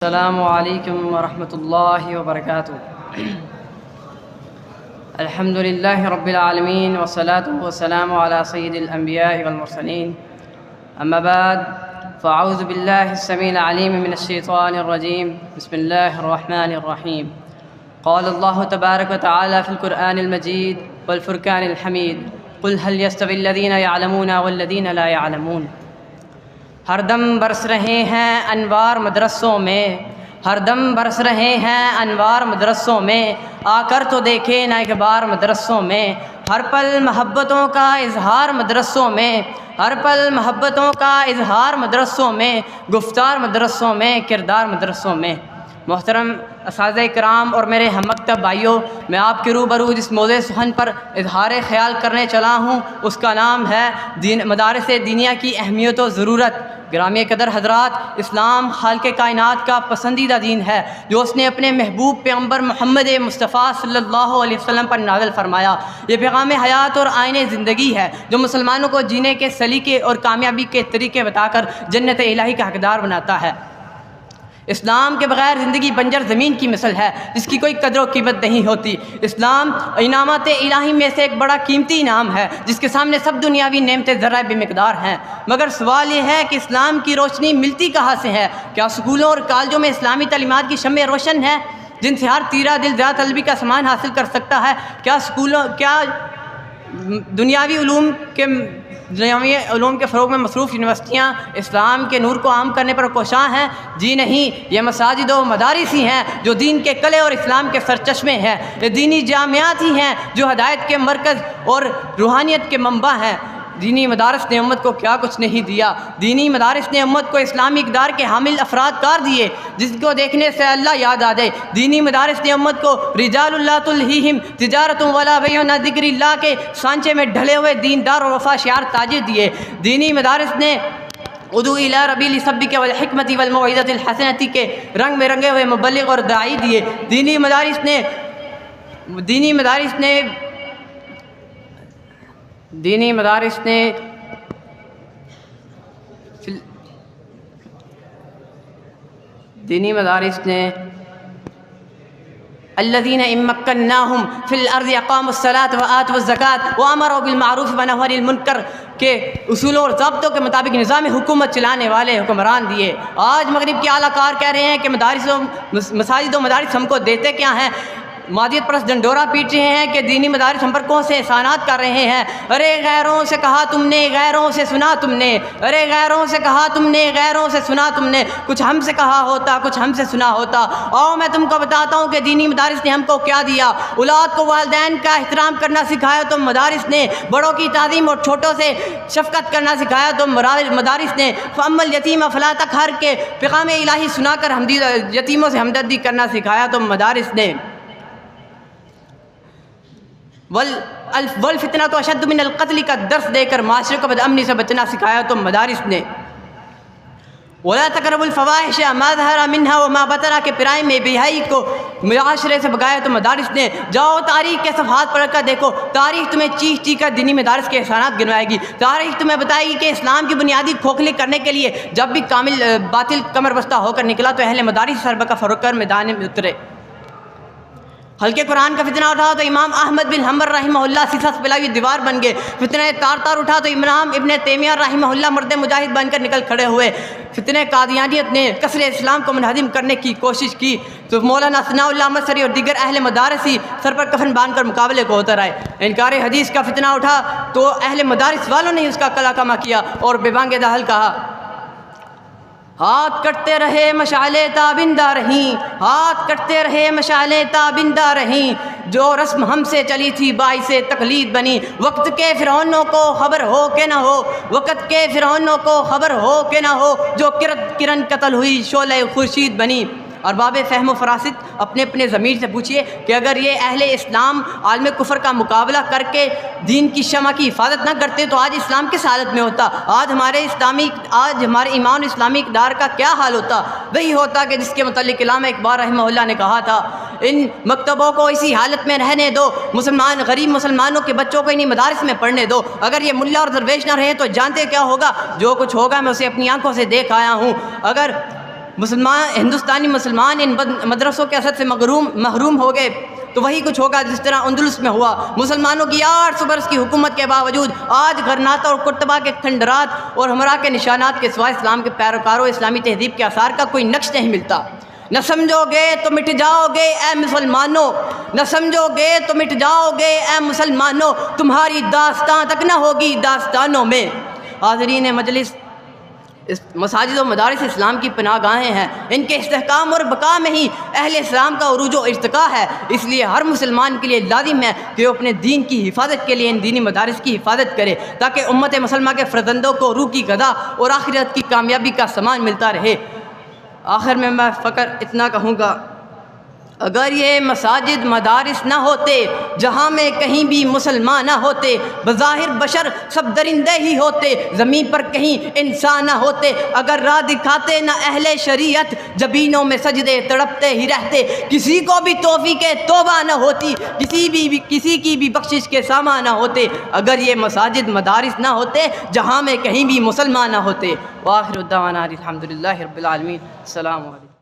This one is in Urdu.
السلام علیکم ورحمۃ اللہ وبرکاتہ۔ الحمد للہ رب العالمین والصلاة والسلام علی سید الانبیاء والمرسلین، اما بعد فاعوذ باللہ السمیع العلیم من الشیطان الرجیم، بسم اللہ الرحمن الرحیم۔ قال اللہ تبارک وتعالی فی القرآن المجید والفرقان الحمید، قل هل يستوی الذین یعلمون والذین لا یعلمون۔ ہر دم برس رہے ہیں انوار مدرسوں میں، ہر دم برس رہے ہیں انوار مدرسوں میں، آ کر تو دیکھے نا ایک بار مدرسوں میں، ہر پل محبتوں کا اظہار مدرسوں میں، ہر پل محبتوں کا اظہار مدرسوں میں، گفتار مدرسوں میں، کردار مدرسوں میں۔ محترم اساتذہ کرام اور میرے ہم مکتب بھائیوں، میں آپ کے روبرو جس موضوع سخن پر اظہار خیال کرنے چلا ہوں اس کا نام ہے مدارس دینیہ کی اہمیت و ضرورت۔ گرامی قدر حضرات، اسلام خالق کائنات کا پسندیدہ دین ہے جو اس نے اپنے محبوب پیغمبر محمد مصطفیٰ صلی اللہ علیہ وسلم پر نازل فرمایا۔ یہ پیغام حیات اور آئین زندگی ہے جو مسلمانوں کو جینے کے سلیقے اور کامیابی کے طریقے بتا کر جنت الہی کا حقدار بناتا ہے۔ اسلام کے بغیر زندگی بنجر زمین کی مثل ہے جس کی کوئی قدر و قیمت نہیں ہوتی۔ اسلام انعامات الہی میں سے ایک بڑا قیمتی انعام ہے جس کے سامنے سب دنیاوی نعمتیں ذرہ بے مقدار ہیں، مگر سوال یہ ہے کہ اسلام کی روشنی ملتی کہاں سے ہے؟ کیا اسکولوں اور کالجوں میں اسلامی تعلیمات کی شمع روشن ہے جن سے ہر تیرہ دل ذات طلبی کا سامان حاصل کر سکتا ہے؟ کیا دنیاوی علوم کے فروغ میں مصروف یونیورسٹیاں اسلام کے نور کو عام کرنے پر کوشاں ہیں؟ جی نہیں، یہ مساجد و مدارس ہی ہیں جو دین کے قلعے اور اسلام کے سرچشمے ہیں۔ یہ دینی جامعات ہی ہیں جو ہدایت کے مرکز اور روحانیت کے منبع ہیں۔ دینی مدارس نے امت کو کیا کچھ نہیں دیا؟ دینی مدارس نے امت کو اسلامی اقدار کے حامل افراد کار دیے جس کو دیکھنے سے اللہ یاد آ جائے۔ دینی مدارس نے امت کو رجال اللہ تلہیہم تجارت ولا بیع عن ذکر اللہ کے سانچے میں ڈھلے ہوئے دیندار اور وفا شعار تاجر دیے۔ دینی مدارس نے ادعو الی سبیل ربک والحکمۃ والموعظۃ الحسنۃ کے رنگ میں رنگے ہوئے مبلغ اور داعی دیے۔ دینی مدارس نے الذین ان مکناہم فی الارض اقاموا الصلاۃ وآتوا الزکاۃ وامروا بالمعروف ونہوا عن المنکر کے اصولوں اور ضابطوں کے مطابق نظام حکومت چلانے والے حکمران دیے۔ آج مغرب کے اعلیٰ کار کہہ رہے ہیں کہ مساجد و مدارس ہم کو دیتے کیا ہیں؟ مادیت پرست ڈنڈورا پیٹ رہے ہیں کہ دینی مدارس ہم پر کون سے احسانات کر رہے ہیں۔ ارے غیروں سے کہا تم نے، غیروں سے سنا تم نے، ارے غیروں سے کہا تم نے، غیروں سے سنا تم نے، کچھ ہم سے کہا ہوتا، کچھ ہم سے سنا ہوتا۔ اور میں تم کو بتاتا ہوں کہ دینی مدارس نے ہم کو کیا دیا۔ اولاد کو والدین کا احترام کرنا سکھایا تو مدارس نے، بڑوں کی تعظیم اور چھوٹوں سے شفقت کرنا سکھایا تو مدارس نے، فَأَمَّا الْيَتِيمَ فَلَا تَقْهَرْ کے پیغام الہی سنا کر یتیموں سے ہمدردی کرنا سکھایا تو مدارس نے، والفتنۃ اشد من القتل کا درس دے کر معاشرے کو بدامنی سے بچنا سکھایا تو مدارس نے، ولا تقربوا الفواحش ما ظهر منها وما بطن کے پرائے میں بے حیائی کو معاشرے سے بگایا تو مدارس نے۔ جاؤ تاریخ کے صفحات پڑھ کر دیکھو، تاریخ تمہیں چیخ چیخ کر دینی مدارس کے احسانات گنوائے گی۔ تاریخ تمہیں بتائے گی کہ اسلام کی بنیادی کھوکھلی کرنے کے لیے جب بھی کامل باطل کمر بستہ ہو کر نکلا تو اہل مدارس سربقہ فروغ کر میدان میں اترے۔ ہلکے قرآن کا فتنہ اٹھا تو امام احمد بن حنبل رحمہ اللہ سیسا سے پلائی دیوار بن گئے۔ فتنہ تار اٹھا تو امام ابن تیمیہ رحمہ اللہ مرد مجاہد بن کر نکل کھڑے ہوئے۔ فتنہ قادیانیت نے کسر اسلام کو منہدم کرنے کی کوشش کی تو مولانا ثناء اللہ مصری اور دیگر اہل مدارس ہی سر پر کفن باندھ کر مقابلے کو اتر آئے۔ انکار حدیث کا فتنہ اٹھا تو اہل مدارس والوں نے اس کا کلا کما کیا اور بے بانگ دہل کہا، ہاتھ کٹتے رہے مشعلیں تابندہ رہیں، ہاتھ کٹتے رہے مشعلیں تابندہ رہیں، جو رسم ہم سے چلی تھی باعث تقلید بنی۔ وقت کے فرعونوں کو خبر ہو کہ نہ ہو، وقت کے فرعونوں کو خبر ہو کہ نہ ہو، جو کرن قتل ہوئی شعلہ خورشید بنی۔ اور باب فہم و فراست اپنے اپنے ضمیر سے پوچھئے کہ اگر یہ اہل اسلام عالم کفر کا مقابلہ کر کے دین کی شمع کی حفاظت نہ کرتے تو آج اسلام کس حالت میں ہوتا؟ آج ہمارے ایمان اسلامی اقدار کا کیا حال ہوتا؟ وہی ہوتا کہ جس کے متعلق علامہ اقبال رحمہ اللہ نے کہا تھا، ان مکتبوں کو اسی حالت میں رہنے دو، غریب مسلمانوں کے بچوں کو انہی مدارس میں پڑھنے دو۔ اگر یہ ملا اور درویش نہ رہے تو جانتے کیا ہوگا؟ جو کچھ ہوگا میں اسے اپنی آنکھوں سے دیکھ آیا ہوں۔ اگر ہندوستانی مسلمان ان مدرسوں کے اثر سے محروم ہو گئے تو وہی کچھ ہوگا جس طرح اندلس میں ہوا۔ مسلمانوں کی 800 برس کی حکومت کے باوجود آج غرناطہ اور قرطبہ کے کھنڈرات اور ہمراہ کے نشانات کے سوائے اسلام کے پیروکاروں اسلامی تہذیب کے آثار کا کوئی نقش نہیں ملتا۔ نہ سمجھو گے تو مٹ جاؤ گے اے مسلمانوں، نہ سمجھو گے تو مٹ جاؤ گے اے مسلمانوں، تمہاری داستان تک نہ ہوگی داستانوں میں۔ حاضرین مجلس، مساجد و مدارس اسلام کی پناہ گاہیں ہیں، ان کے استحکام اور بقا میں ہی اہل اسلام کا عروج و ارتقاء ہے۔ اس لیے ہر مسلمان کے لیے لازم ہے کہ وہ اپنے دین کی حفاظت کے لیے ان دینی مدارس کی حفاظت کرے تاکہ امت مسلمہ کے فرزندوں کو روح کی غذا اور آخرت کی کامیابی کا سامان ملتا رہے۔ آخر میں فقط اتنا کہوں گا، اگر یہ مساجد مدارس نہ ہوتے جہاں میں کہیں بھی مسلمان نہ ہوتے، بظاہر بشر سب درندے ہی ہوتے، زمین پر کہیں انسان نہ ہوتے، اگر راہ دکھاتے نہ اہل شریعت، جبینوں میں سجدے تڑپتے ہی رہتے، کسی کو بھی توفیق توبہ نہ ہوتی، کسی کی بھی بخشش کے سامان نہ ہوتے، اگر یہ مساجد مدارس نہ ہوتے جہاں میں کہیں بھی مسلمان نہ ہوتے۔ وآخر الدعوانا الحمدللہ رب العالمین۔ السلام علیکم۔